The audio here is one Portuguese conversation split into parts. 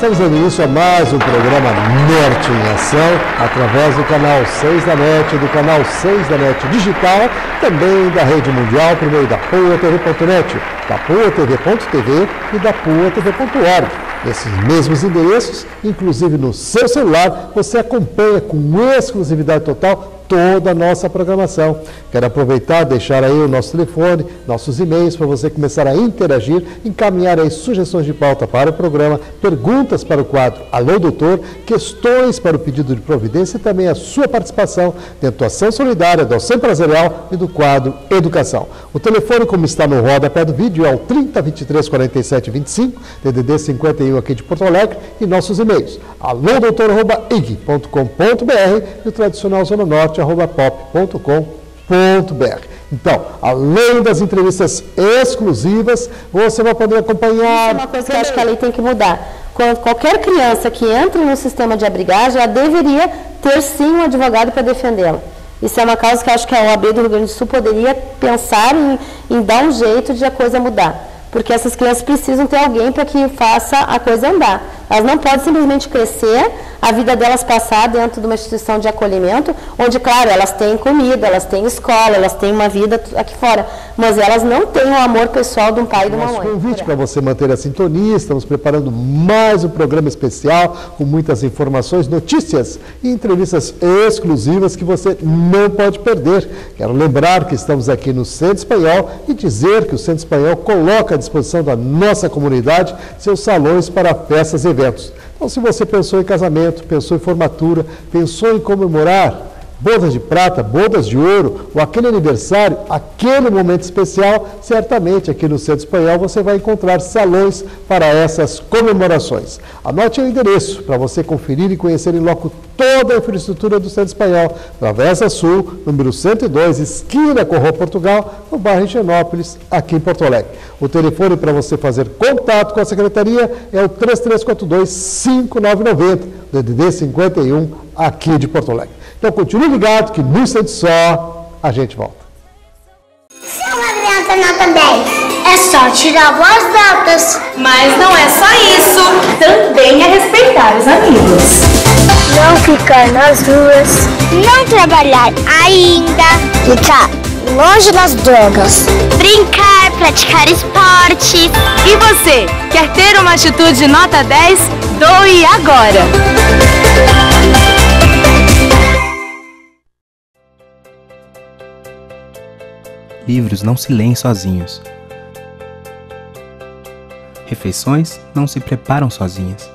Estamos dando início a mais um programa NET em Ação, através do canal 6 da NET, do canal 6 da NET Digital, também da Rede Mundial, por meio da PoaTV.net, da PoaTV.tv e da PoaTV.org. Nesses mesmos endereços, inclusive no seu celular, você acompanha com exclusividade total toda a nossa programação. Quero aproveitar e deixar aí o nosso telefone, nossos e-mails, para você começar a interagir, encaminhar aí sugestões de pauta para o programa, perguntas para o quadro Alô Doutor, questões para o pedido de providência e também a sua participação dentro da ação solidária, do Ação Empresarial e do quadro Educação. O telefone, como está no rodapé do vídeo, é o 3023 47 25, DDD 51 aqui de Porto Alegre, e nossos e-mails, alodoutor@ig.com.br e o tradicional Zona Norte, @pop.com.br. Então, além das entrevistas exclusivas, você vai poder acompanhar... Isso é uma coisa que eu acho que a lei tem que mudar. Quando qualquer criança que entre no sistema de abrigagem, ela deveria ter sim um advogado para defendê-la. Isso é uma causa que eu acho que a OAB do Rio Grande do Sul poderia pensar em dar um jeito de a coisa mudar. Porque essas crianças precisam ter alguém para que faça a coisa andar. Elas não podem simplesmente crescer, a vida delas passar dentro de uma instituição de acolhimento, onde, claro, elas têm comida, elas têm escola, elas têm uma vida aqui fora, mas elas não têm o amor pessoal de um pai e de uma mãe. Nosso convite para você manter a sintonia, estamos preparando mais um programa especial, com muitas informações, notícias e entrevistas exclusivas que você não pode perder. Quero lembrar que estamos aqui no Centro Espanhol e dizer que o Centro Espanhol coloca à disposição da nossa comunidade seus salões para festas e eventos. Então, se você pensou em casamento, pensou em formatura, pensou em comemorar bodas de prata, bodas de ouro, ou aquele aniversário, aquele momento especial, certamente aqui no Centro Espanhol você vai encontrar salões para essas comemorações. Anote o endereço para você conferir e conhecer em loco toda a infraestrutura do Centro Espanhol, Travessa Sul, número 102, esquina com Rua Portugal, no bairro Higienópolis, aqui em Porto Alegre. O telefone para você fazer contato com a Secretaria é o 3342-5990, DDD 51, aqui de Porto Alegre. Então continue ligado que no instante só a gente volta. Se uma criança nota 10, é só tirar boas notas. Mas não é só isso, também é respeitar os amigos. Não ficar nas ruas. Não trabalhar ainda. Ficar longe das drogas. Brincar, praticar esporte. E você, quer ter uma atitude nota 10? Doe agora! Livros não se leem sozinhos. Refeições não se preparam sozinhas.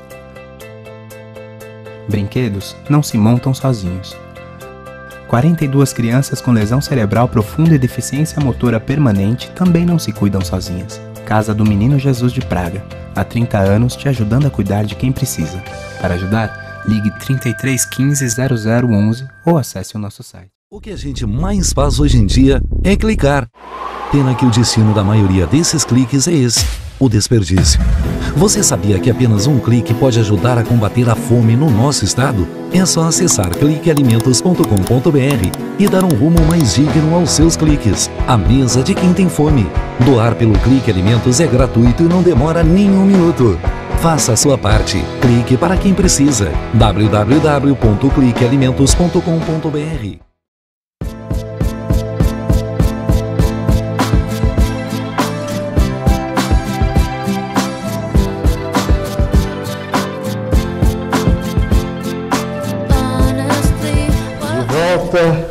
Brinquedos não se montam sozinhos. 42 crianças com lesão cerebral profunda e deficiência motora permanente também não se cuidam sozinhas. Casa do Menino Jesus de Praga. Há 30 anos te ajudando a cuidar de quem precisa. Para ajudar, ligue 33 15 0011 ou acesse o nosso site. O que a gente mais faz hoje em dia é clicar. Pena que o destino da maioria desses cliques é esse, o desperdício. Você sabia que apenas um clique pode ajudar a combater a fome no nosso estado? É só acessar cliquealimentos.com.br e dar um rumo mais digno aos seus cliques. A mesa de quem tem fome. Doar pelo Clique Alimentos é gratuito e não demora nem um minuto. Faça a sua parte. Clique para quem precisa. www.cliquealimentos.com.br.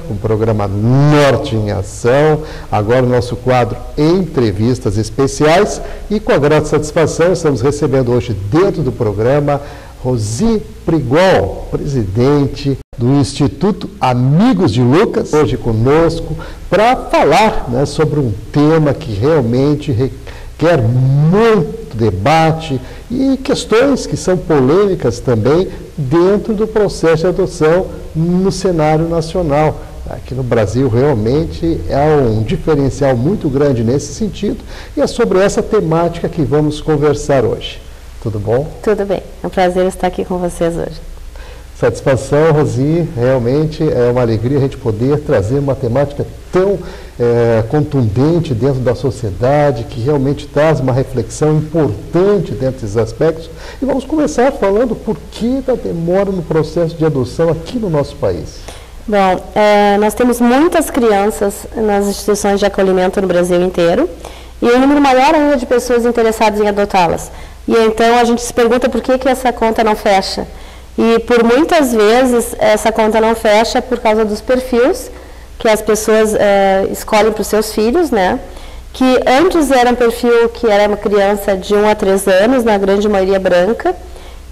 O programa Norte em Ação, agora o nosso quadro Entrevistas Especiais, e com a grata satisfação estamos recebendo hoje dentro do programa Rosi Prigol, presidente do Instituto Amigos de Lucas, hoje conosco para falar, né, sobre um tema que realmente requer muito debate e questões que são polêmicas também dentro do processo de adoção no cenário nacional. Aqui no Brasil realmente é um diferencial muito grande nesse sentido e é sobre essa temática que vamos conversar hoje. Tudo bom? Tudo bem, é um prazer estar aqui com vocês hoje. Satisfação, Rosi, realmente é uma alegria a gente poder trazer uma temática tão contundente dentro da sociedade, que realmente traz uma reflexão importante dentro desses aspectos. E vamos começar falando por que da demora no processo de adoção aqui no nosso país. Bom, nós temos muitas crianças nas instituições de acolhimento no Brasil inteiro e um número maior ainda de pessoas interessadas em adotá-las. E então a gente se pergunta por que essa conta não fecha. E por muitas vezes essa conta não fecha por causa dos perfis que as pessoas escolhem para os seus filhos, né? Que antes era um perfil que era uma criança de 1 a 3 anos, na grande maioria branca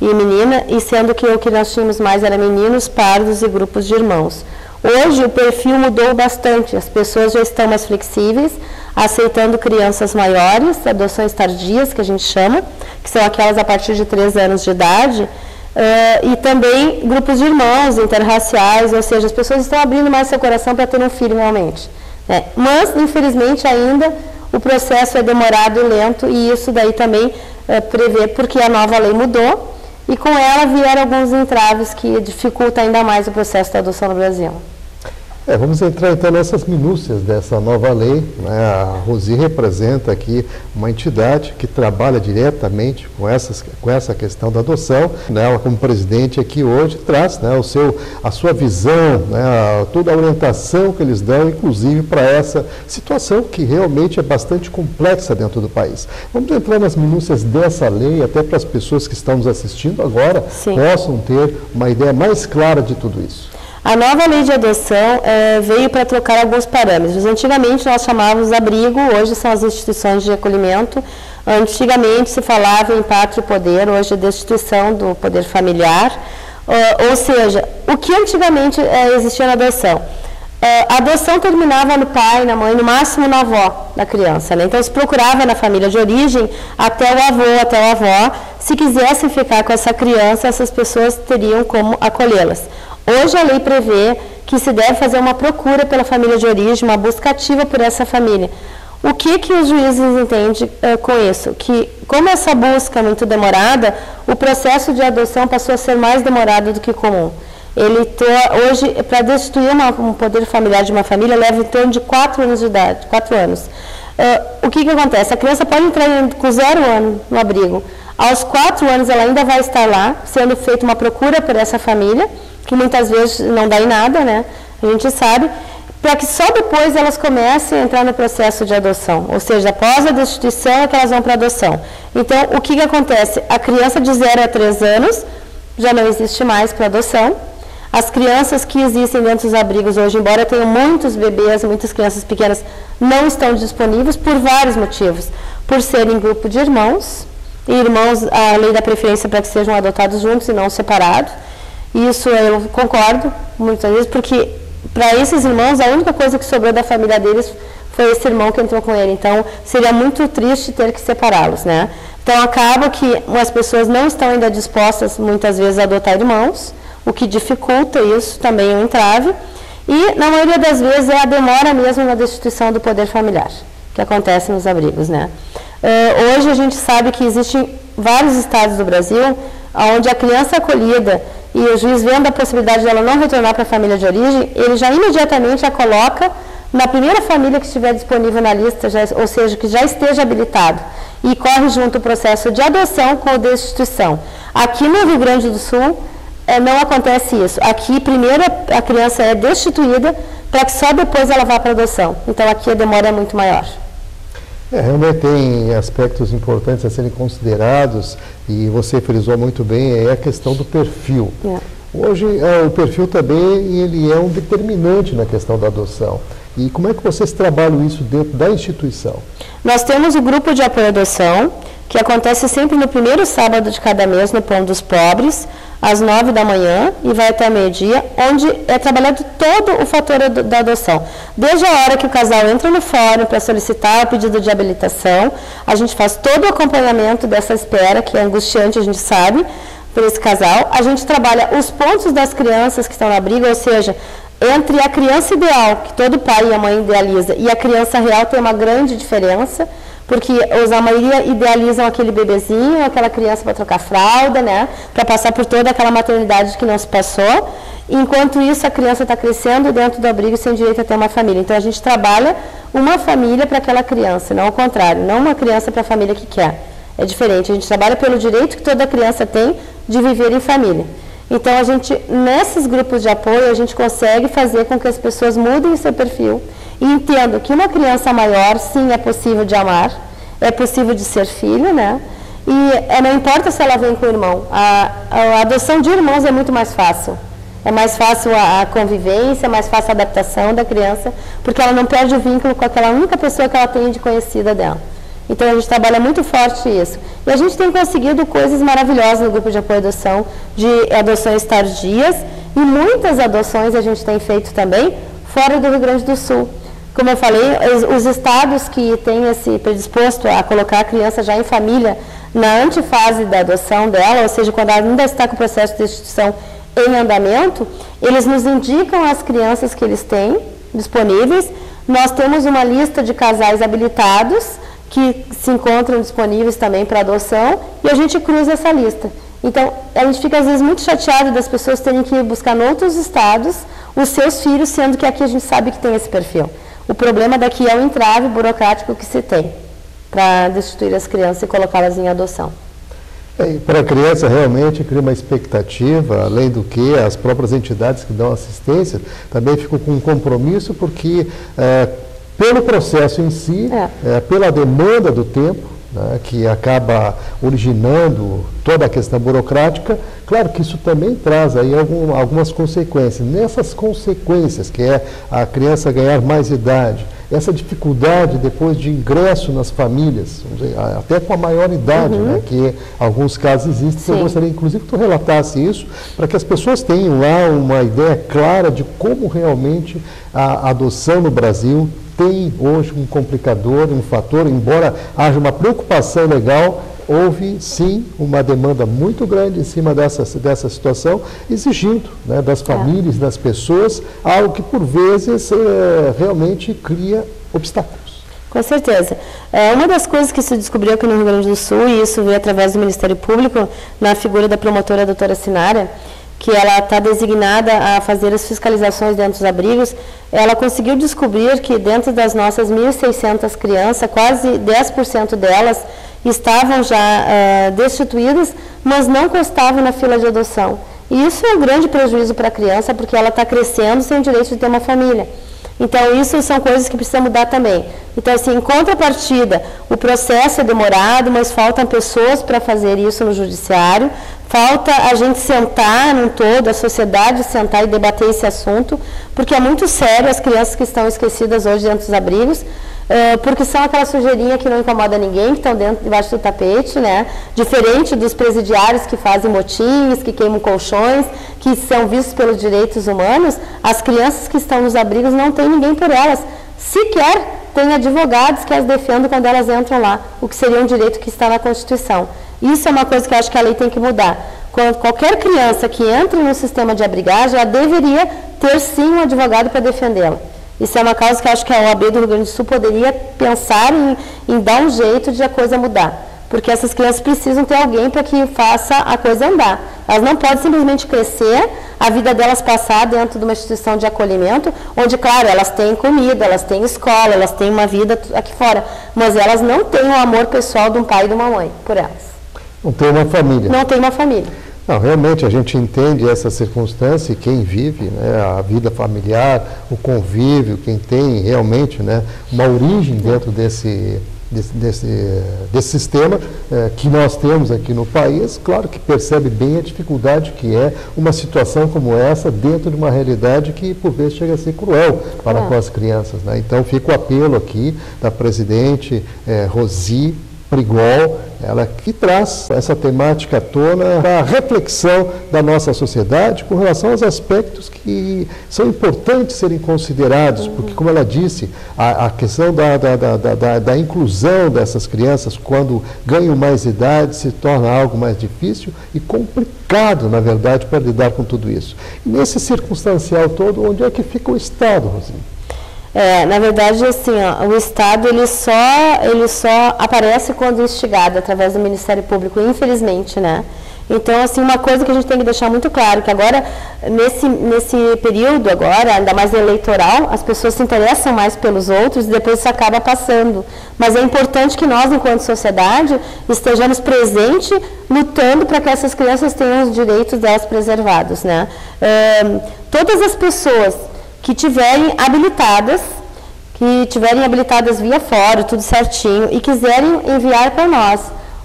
e menina, e sendo que o que nós tínhamos mais era meninos, pardos e grupos de irmãos. Hoje o perfil mudou bastante, as pessoas já estão mais flexíveis, aceitando crianças maiores, adoções tardias, que a gente chama, que são aquelas a partir de 3 anos de idade, e também grupos de irmãos interraciais, ou seja, as pessoas estão abrindo mais seu coração para ter um filho realmente. Né? Mas, infelizmente, ainda o processo é demorado e lento, e isso daí também prevê porque a nova lei mudou, e com ela vieram alguns entraves que dificultam ainda mais o processo da adoção no Brasil. Vamos entrar então nessas minúcias dessa nova lei, né? A Rosi representa aqui uma entidade que trabalha diretamente com essa questão da adoção, né? Ela, como presidente aqui hoje, traz, né, a sua visão, né, toda a orientação que eles dão, inclusive para essa situação que realmente é bastante complexa dentro do país. Vamos entrar nas minúcias dessa lei, até para as pessoas que estão nos assistindo agora possam ter uma ideia mais clara de tudo isso. A nova lei de adoção veio para trocar alguns parâmetros. Antigamente nós chamávamos abrigo, hoje são as instituições de acolhimento. Antigamente se falava em pátria e poder, hoje é destituição do poder familiar. Ou seja, o que antigamente existia na adoção? A adoção terminava no pai, na mãe, no máximo na avó da criança. Né? Então se procurava na família de origem até o avô, até a avó. Se quisessem ficar com essa criança, essas pessoas teriam como acolhê-las. Hoje a lei prevê que se deve fazer uma procura pela família de origem, uma busca ativa por essa família. O que os juízes entendem com isso? Que como essa busca é muito demorada, o processo de adoção passou a ser mais demorado do que comum. Hoje, para destituir um poder familiar de uma família, leva em torno de 4 anos de idade, 4 anos. O que acontece? A criança pode entrar com 0 ano no abrigo. Aos 4 anos ela ainda vai estar lá, sendo feita uma procura por essa família, que muitas vezes não dá em nada, né? A gente sabe, para que só depois elas comecem a entrar no processo de adoção, ou seja, após a destituição é que elas vão para a adoção. Então, o que acontece? A criança de 0 a 3 anos já não existe mais para adoção. As crianças que existem dentro dos abrigos hoje, embora tenham muitos bebês, muitas crianças pequenas, não estão disponíveis por vários motivos. Por serem grupo de irmãos, e irmãos, a lei da preferência para que sejam adotados juntos e não separados. Isso eu concordo, muitas vezes, porque para esses irmãos, a única coisa que sobrou da família deles foi esse irmão que entrou com ele. Então, seria muito triste ter que separá-los, né? Então, acaba que as pessoas não estão ainda dispostas, muitas vezes, a adotar irmãos, o que dificulta isso, também é um entrave. E, na maioria das vezes, é a demora mesmo na destituição do poder familiar, que acontece nos abrigos, né? Hoje, a gente sabe que existem vários estados do Brasil onde a criança acolhida e o juiz vendo a possibilidade dela não retornar para a família de origem, ele já imediatamente a coloca na primeira família que estiver disponível na lista, ou seja, que já esteja habilitado, e corre junto o processo de adoção com a destituição. Aqui no Rio Grande do Sul, não acontece isso. Aqui, primeiro, a criança é destituída para que só depois ela vá para a adoção. Então, aqui a demora é muito maior. Realmente tem aspectos importantes a serem considerados e você frisou muito bem, é a questão do perfil. Hoje, o perfil também ele é um determinante na questão da adoção. E como é que vocês trabalham isso dentro da instituição? Nós temos o grupo de apoio à adoção, que acontece sempre no primeiro sábado de cada mês no Pão dos Pobres, às 9 da manhã e vai até meio-dia, onde é trabalhado todo o fator da adoção. Desde a hora que o casal entra no fórum para solicitar o pedido de habilitação, a gente faz todo o acompanhamento dessa espera, que é angustiante, a gente sabe, por esse casal. A gente trabalha os pontos das crianças que estão na briga, ou seja, entre a criança ideal, que todo pai e a mãe idealiza, e a criança real tem uma grande diferença, porque a maioria idealizam aquele bebezinho, aquela criança para trocar fralda, né, para passar por toda aquela maternidade que não se passou. Enquanto isso, a criança está crescendo dentro do abrigo sem direito a ter uma família. Então, a gente trabalha uma família para aquela criança, não ao contrário, não uma criança para a família que quer. É diferente, a gente trabalha pelo direito que toda criança tem de viver em família. Então, a gente, nesses grupos de apoio, a gente consegue fazer com que as pessoas mudem o seu perfil e entendam que uma criança maior, sim, é possível de amar, é possível de ser filho, né? E não importa se ela vem com o irmão, a adoção de irmãos é muito mais fácil. É mais fácil a convivência, é mais fácil a adaptação da criança, porque ela não perde o vínculo com aquela única pessoa que ela tem de conhecida dela. Então, a gente trabalha muito forte isso. E a gente tem conseguido coisas maravilhosas no grupo de apoio à adoção, de adoções tardias, e muitas adoções a gente tem feito também fora do Rio Grande do Sul. Como eu falei, os estados que têm esse predisposto a colocar a criança já em família na antefase da adoção dela, ou seja, quando ela ainda está com o processo de destituição em andamento, eles nos indicam as crianças que eles têm disponíveis. Nós temos uma lista de casais habilitados que se encontram disponíveis também para adoção e a gente cruza essa lista. Então, a gente fica às vezes muito chateado das pessoas terem que ir buscar em outros estados os seus filhos, sendo que aqui a gente sabe que tem esse perfil. O problema daqui é o entrave burocrático que se tem para destituir as crianças e colocá-las em adoção. Para a criança realmente cria uma expectativa, além do que as próprias entidades que dão assistência também ficam com um compromisso, porque pelo processo em si, pela demanda do tempo, né, que acaba originando toda a questão burocrática, claro que isso também traz aí algumas consequências. Nessas consequências, que é a criança ganhar mais idade, essa dificuldade depois de ingresso nas famílias, até com a maior idade, né, que em alguns casos existe. Sim. Eu gostaria, inclusive, que tu relatasse isso, para que as pessoas tenham lá uma ideia clara de como realmente a adoção no Brasil tem hoje um complicador, um fator, embora haja uma preocupação legal, houve sim uma demanda muito grande em cima dessa situação, exigindo, né, das famílias, das pessoas, algo que por vezes realmente cria obstáculos. Com certeza. Uma das coisas que se descobriu aqui no Rio Grande do Sul, e isso veio através do Ministério Público, na figura da promotora doutora Sinara, que ela está designada a fazer as fiscalizações dentro dos abrigos, ela conseguiu descobrir que dentro das nossas 1.600 crianças, quase 10% delas estavam já destituídas, mas não constavam na fila de adoção. E isso é um grande prejuízo para a criança, porque ela está crescendo sem direito de ter uma família. Então, isso são coisas que precisam mudar também. Então, assim, em contrapartida, o processo é demorado, mas faltam pessoas para fazer isso no judiciário, falta a gente sentar num todo, a sociedade sentar e debater esse assunto, porque é muito sério as crianças que estão esquecidas hoje dentro dos abrigos, porque são aquela sujeirinha que não incomoda ninguém, que estão debaixo do tapete, né? Diferente dos presidiários que fazem motins, que queimam colchões, que são vistos pelos direitos humanos, as crianças que estão nos abrigos não tem ninguém por elas. Sequer tem advogados que as defendam quando elas entram lá, o que seria um direito que está na Constituição. Isso é uma coisa que eu acho que a lei tem que mudar. Qualquer criança que entre no sistema de abrigagem, ela deveria ter sim um advogado para defendê-la. Isso é uma causa que eu acho que a OAB do Rio Grande do Sul poderia pensar em dar um jeito de a coisa mudar. Porque essas crianças precisam ter alguém para que faça a coisa andar. Elas não podem simplesmente crescer, a vida delas passar dentro de uma instituição de acolhimento, onde, claro, elas têm comida, elas têm escola, elas têm uma vida aqui fora, mas elas não têm o amor pessoal de um pai e de uma mãe por elas. Não tem uma família. Não tem uma família. Não, realmente a gente entende essa circunstância e quem vive, né, a vida familiar, o convívio, quem tem realmente, né, uma origem dentro desse sistema que nós temos aqui no país, claro que percebe bem a dificuldade que é uma situação como essa dentro de uma realidade que por vezes chega a ser cruel para com as crianças, né? Então fica o apelo aqui da presidente Rosi Prigol, ela que traz essa temática à tona para a reflexão da nossa sociedade com relação aos aspectos que são importantes serem considerados, porque, como ela disse, a questão da inclusão dessas crianças quando ganham mais idade se torna algo mais difícil e complicado, na verdade, para lidar com tudo isso. E nesse circunstancial todo, onde é que fica o Estado, Rosinha? Na verdade, assim, o Estado ele só aparece quando instigado através do Ministério Público, infelizmente, né? Então, assim, uma coisa que a gente tem que deixar muito claro, que agora, nesse período agora, ainda mais eleitoral, as pessoas se interessam mais pelos outros e depois isso acaba passando. Mas é importante que nós, enquanto sociedade, estejamos presentes, lutando para que essas crianças tenham os direitos delas preservados, né? Todas as pessoas que tiverem habilitadas via fórum, tudo certinho, e quiserem enviar para nós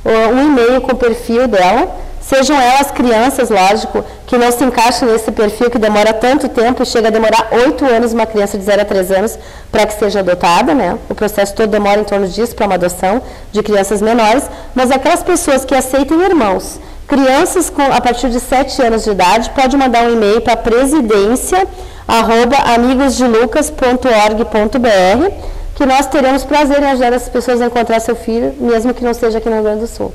um e-mail com o perfil dela, sejam elas crianças, lógico, que não se encaixam nesse perfil que demora tanto tempo, chega a demorar 8 anos uma criança de 0 a 3 anos para que seja adotada, né? O processo todo demora em torno disso para uma adoção de crianças menores, mas aquelas pessoas que aceitem irmãos, crianças a partir de 7 anos de idade, pode mandar um e-mail para presidência@amigosdelucas.org.br, que nós teremos prazer em ajudar essas pessoas a encontrar seu filho, mesmo que não seja aqui no Rio Grande do Sul.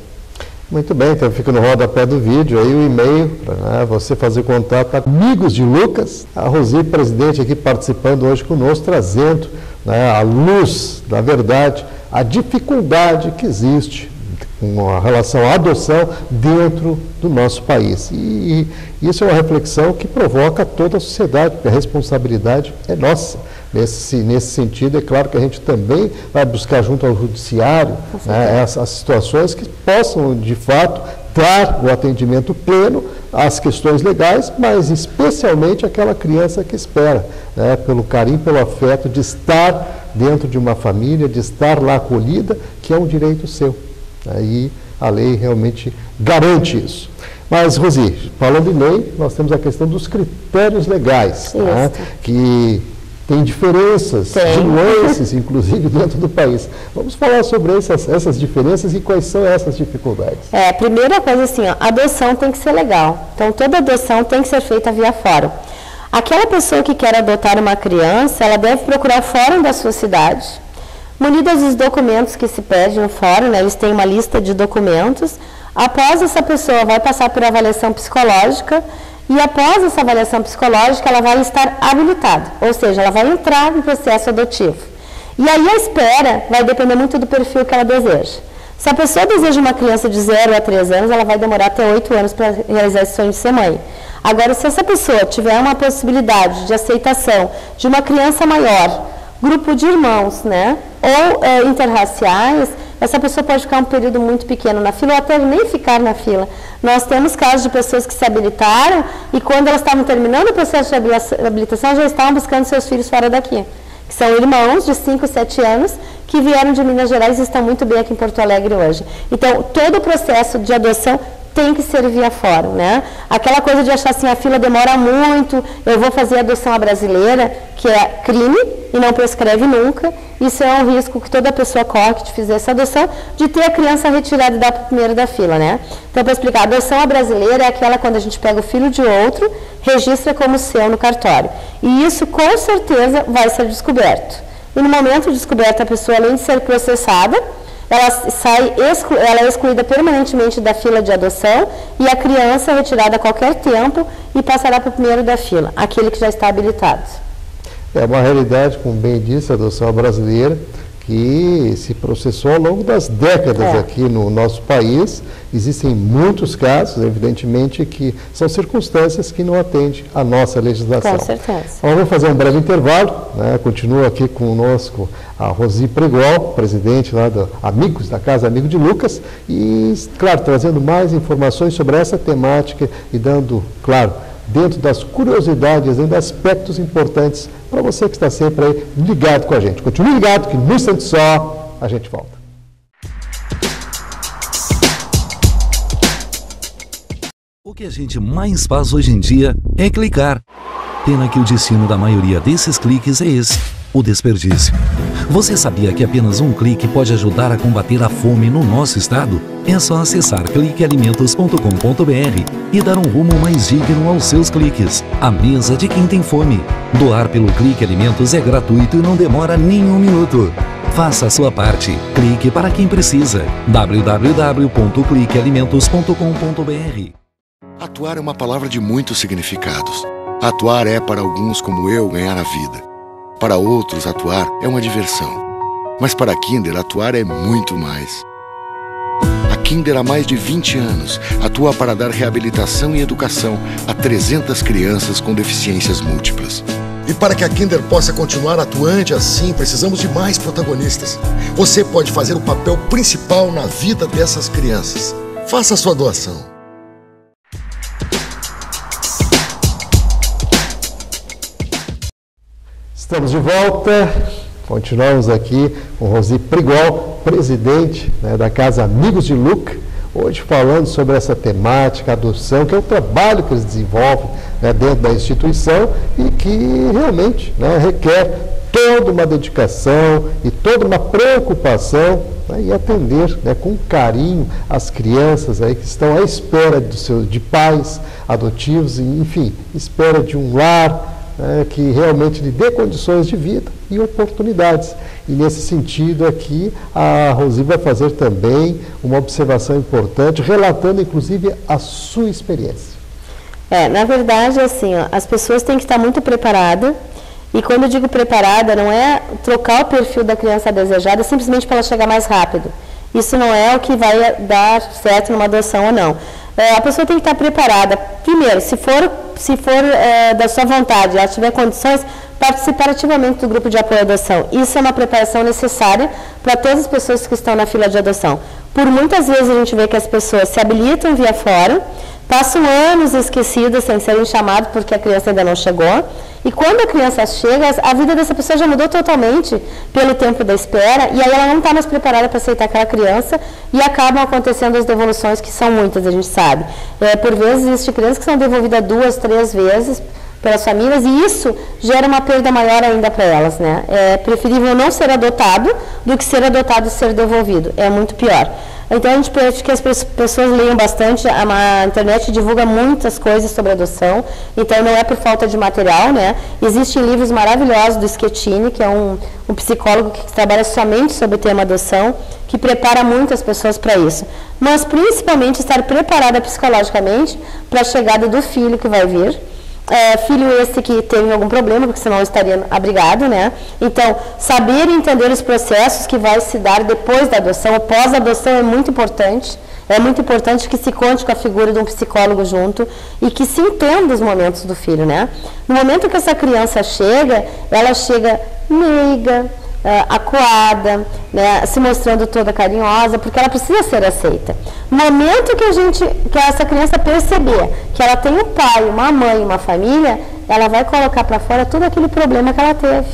Muito bem, então fica no rodapé do vídeo aí o e-mail para você fazer contato com Amigos de Lucas. A Rosi, presidente, aqui participando hoje conosco, trazendo, né, à luz da verdade a dificuldade que existe com relação à adoção dentro do nosso país. E isso é uma reflexão que provoca toda a sociedade, porque a responsabilidade é nossa. Nesse sentido, é claro que a gente também vai buscar junto ao judiciário, né, essas situações que possam, de fato, dar o atendimento pleno às questões legais, mas especialmente àquela criança que espera, né, pelo carinho, pelo afeto de estar dentro de uma família, de estar lá acolhida, que é um direito seu. Aí a lei realmente garante isso. Mas, Rosi, falando em lei, nós temos a questão dos critérios legais, né, que tem diferenças, de nuances, inclusive, dentro do país. Vamos falar sobre essas diferenças e quais são essas dificuldades. A primeira coisa, assim, a adoção tem que ser legal. Então, toda adoção tem que ser feita via fórum. Aquela pessoa que quer adotar uma criança, ela deve procurar o fórum da sua cidade, munidas dos documentos que se pede no fórum, né, eles têm uma lista de documentos. Após essa pessoa vai passar por avaliação psicológica, e após essa avaliação psicológica, ela vai estar habilitada, ou seja, ela vai entrar no processo adotivo. E aí a espera vai depender muito do perfil que ela deseja. Se a pessoa deseja uma criança de 0 a 3 anos, ela vai demorar até 8 anos para realizar esse sonho de ser mãe. Agora, se essa pessoa tiver uma possibilidade de aceitação de uma criança maior, grupo de irmãos, né, ou interraciais, essa pessoa pode ficar um período muito pequeno na fila ou até nem ficar na fila. Nós temos casos de pessoas que se habilitaram e quando elas estavam terminando o processo de habilitação, já estavam buscando seus filhos fora daqui. Que são irmãos de 5, 7 anos que vieram de Minas Gerais e estão muito bem aqui em Porto Alegre hoje. Então, todo o processo de adoção tem que ser via fórum, né? Aquela coisa de achar assim, a fila demora muito, eu vou fazer a adoção à brasileira, que é crime e não prescreve nunca. Isso é um risco que toda pessoa corre que fizer essa adoção, de ter a criança retirada e dar para o primeiro da fila, né? Então, para explicar, a adoção à brasileira é aquela quando a gente pega o filho de outro, registra como seu no cartório. E isso, com certeza, vai ser descoberto. E no momento de descoberta, a pessoa, além de ser processada, ela é excluída permanentemente da fila de adoção e a criança é retirada a qualquer tempo e passará para o primeiro da fila, aquele que já está habilitado. É uma realidade, como bem disse, a adoção brasileira, que se processou ao longo das décadas aqui no nosso país. Existem muitos casos, evidentemente, que são circunstâncias que não atendem à nossa legislação. Com certeza. Vamos fazer um breve intervalo, né? Continua aqui conosco a Rosi Pregol, presidente lá do Amigos da Casa Amigo de Lucas, e, claro, trazendo mais informações sobre essa temática e dando, claro, dentro das curiosidades, dentro de aspectos importantes para você que está sempre aí ligado com a gente. Continue ligado que no instante só a gente volta. O que a gente mais faz hoje em dia é clicar. Pena que o destino da maioria desses cliques é esse, o desperdício. Você sabia que apenas um clique pode ajudar a combater a fome no nosso estado? É só acessar cliquealimentos.com.br e dar um rumo mais digno aos seus cliques. A mesa de quem tem fome. Doar pelo Clique Alimentos é gratuito e não demora nem um minuto. Faça a sua parte. Clique para quem precisa. www.cliquealimentos.com.br. Atuar é uma palavra de muitos significados. Atuar é, para alguns como eu, ganhar a vida. Para outros, atuar é uma diversão. Mas para a Kinder, atuar é muito mais. A Kinder, há mais de 20 anos, atua para dar reabilitação e educação a 300 crianças com deficiências múltiplas. E para que a Kinder possa continuar atuante assim, precisamos de mais protagonistas. Você pode fazer o papel principal na vida dessas crianças. Faça a sua doação. Estamos de volta. Continuamos aqui com Rosi Prigol, presidente, né, da Casa Amigos de Luca, hoje falando sobre essa temática, adoção, que é o trabalho que eles desenvolvem, né, dentro da instituição e que realmente, né, requer toda uma dedicação e toda uma preocupação, né, e atender, né, com carinho as crianças aí que estão à espera de pais adotivos, e, enfim, espera de um lar, que realmente lhe dê condições de vida e oportunidades. E nesse sentido aqui, a Rosi vai fazer também uma observação importante, relatando inclusive a sua experiência. Na verdade, assim, ó, as pessoas têm que estar muito preparadas, e quando eu digo preparada, não é trocar o perfil da criança desejada simplesmente para ela chegar mais rápido. Isso não é o que vai dar certo numa adoção ou não. A pessoa tem que estar preparada. Primeiro, se for da sua vontade, ela tiver condições, participar ativamente do grupo de apoio à adoção. Isso é uma preparação necessária para todas as pessoas que estão na fila de adoção. Por muitas vezes a gente vê que as pessoas se habilitam via fora, passam anos esquecidas sem serem chamadas porque a criança ainda não chegou. E quando a criança chega, a vida dessa pessoa já mudou totalmente pelo tempo da espera, e aí ela não está mais preparada para aceitar aquela criança, e acabam acontecendo as devoluções, que são muitas, a gente sabe. Por vezes, existem crianças que são devolvidas 2, 3 vezes pelas famílias, e isso gera uma perda maior ainda para elas, né? É preferível não ser adotado do que ser adotado e ser devolvido. É muito pior. Então, a gente pede que as pessoas leiam bastante. A internet divulga muitas coisas sobre adoção, então não é por falta de material, né? Existem livros maravilhosos do Schettini, que é um psicólogo que trabalha somente sobre o tema adoção, que prepara muitas pessoas para isso. Mas, principalmente, estar preparada psicologicamente para a chegada do filho que vai vir. Filho esse que tem algum problema, porque senão estaria abrigado, né? Então, saber e entender os processos que vai se dar depois da adoção, pós-adoção, é muito importante. É muito importante que se conte com a figura de um psicólogo junto e que se entenda os momentos do filho, né? No momento que essa criança chega, ela chega meiga, acuada, né, se mostrando toda carinhosa, porque ela precisa ser aceita. No momento que essa criança perceber que ela tem um pai, uma mãe, uma família, ela vai colocar para fora todo aquele problema que ela teve,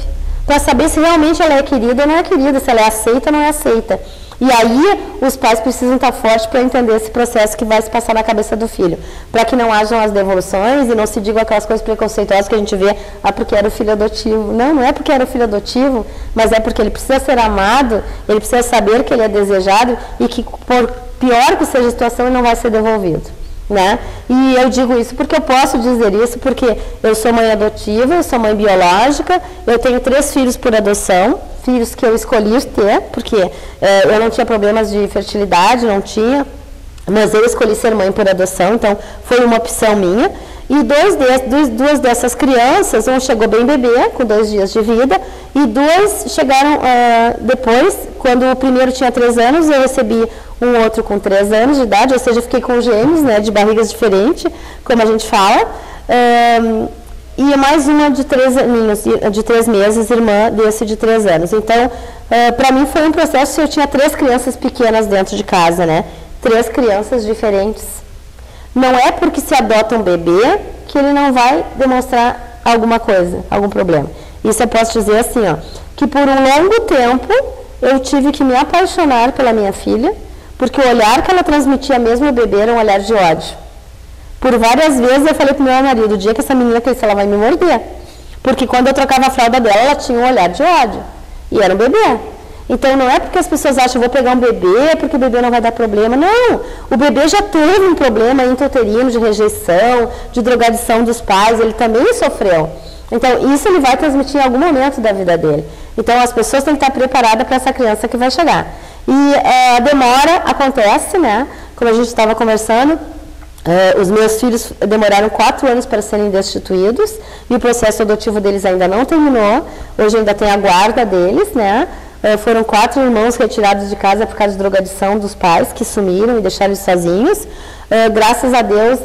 para saber se realmente ela é querida ou não é querida, se ela é aceita ou não é aceita. E aí, os pais precisam estar fortes para entender esse processo que vai se passar na cabeça do filho, para que não hajam as devoluções e não se digam aquelas coisas preconceituosas que a gente vê, porque era o filho adotivo. Não, não é porque era o filho adotivo, mas é porque ele precisa ser amado, ele precisa saber que ele é desejado e que, por pior que seja a situação, ele não vai ser devolvido, né? E eu digo isso porque eu posso dizer isso, porque eu sou mãe adotiva, eu sou mãe biológica, eu tenho 3 filhos por adoção, filhos que eu escolhi ter, porque eu não tinha problemas de fertilidade, não tinha, mas eu escolhi ser mãe por adoção, então foi uma opção minha. E duas dessas crianças, um chegou bem bebê, com 2 dias de vida, e 2 chegaram depois, quando o primeiro tinha 3 anos, eu recebi um outro com 3 anos de idade, ou seja, eu fiquei com gêmeos, né, de barrigas diferentes, como a gente fala. E mais uma de 3 meses, irmã desse de 3 anos. Então, para mim foi um processo, eu tinha 3 crianças pequenas dentro de casa, né? 3 crianças diferentes. Não é porque se adota um bebê que ele não vai demonstrar alguma coisa, algum problema. Isso eu posso dizer assim, ó, que por um longo tempo eu tive que me apaixonar pela minha filha, porque o olhar que ela transmitia mesmo ao bebê era um olhar de ódio. Por várias vezes eu falei para o meu marido, o dia que essa menina crescer, ela vai me morder. Porque quando eu trocava a fralda dela, ela tinha um olhar de ódio. E era um bebê. Então não é porque as pessoas acham, vou pegar um bebê, porque o bebê não vai dar problema. Não, o bebê já teve um problema intrauterino de rejeição, de drogadição dos pais, ele também sofreu. Então isso ele vai transmitir em algum momento da vida dele. Então as pessoas têm que estar preparadas para essa criança que vai chegar. E a demora acontece, né? Como a gente estava conversando, Os meus filhos demoraram 4 anos para serem destituídos e o processo adotivo deles ainda não terminou. Hoje ainda tem a guarda deles, né? Foram 4 irmãos retirados de casa por causa de drogadição dos pais, que sumiram e deixaram eles sozinhos. Graças a Deus,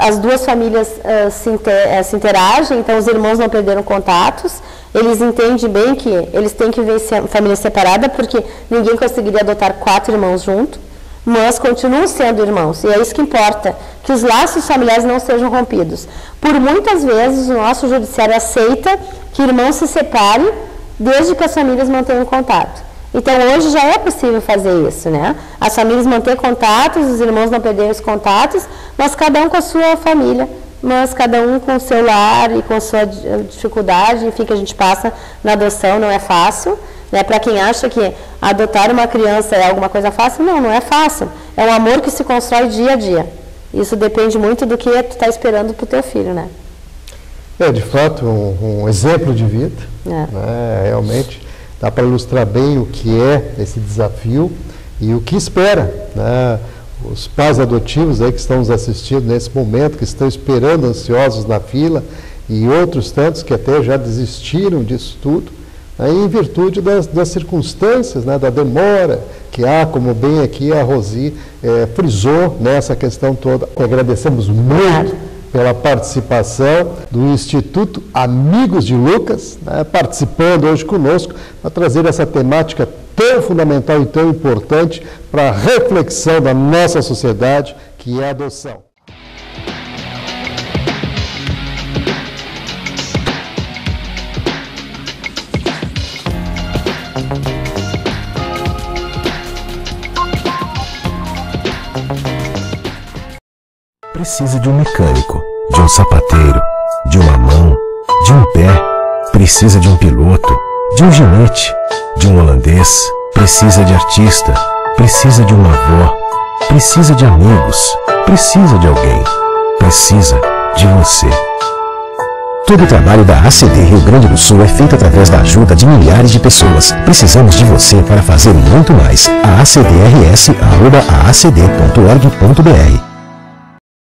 as duas famílias se interagem, então os irmãos não perderam contatos. Eles entendem bem que eles têm que viver em família separada, porque ninguém conseguiria adotar 4 irmãos juntos. Mas continuam sendo irmãos, e é isso que importa, que os laços familiares não sejam rompidos. Por muitas vezes, o nosso judiciário aceita que irmãos se separem, desde que as famílias mantenham contato. Então, hoje já é possível fazer isso, né? As famílias mantêm contatos, os irmãos não perderem os contatos, mas cada um com a sua família, mas cada um com o seu lar e com a sua dificuldade, enfim, que a gente passa na adoção, não é fácil. Para quem acha que adotar uma criança é alguma coisa fácil, não é fácil. É um amor que se constrói dia a dia. Isso depende muito do que tu está esperando para o teu filho, né? De fato, um exemplo de vida. Né? Realmente, dá para ilustrar bem o que é esse desafio e o que espera. Né? Os pais adotivos aí que estão nos assistindo nesse momento, que estão esperando ansiosos na fila, e outros tantos que até já desistiram disso tudo, em virtude das circunstâncias, né, da demora que há, como bem aqui a Rosi frisou nessa questão toda. Agradecemos muito pela participação do Instituto Amigos de Lucas, né, participando hoje conosco para trazer essa temática tão fundamental e tão importante para a reflexão da nossa sociedade, que é a adoção. Precisa de um mecânico, de um sapateiro, de uma mão, de um pé. Precisa de um piloto, de um ginete, de um holandês. Precisa de artista, precisa de uma avó, precisa de amigos, precisa de alguém, precisa de você. Todo o trabalho da ACD Rio Grande do Sul é feito através da ajuda de milhares de pessoas. Precisamos de você para fazer muito mais. A ACDRS@aacd.org.br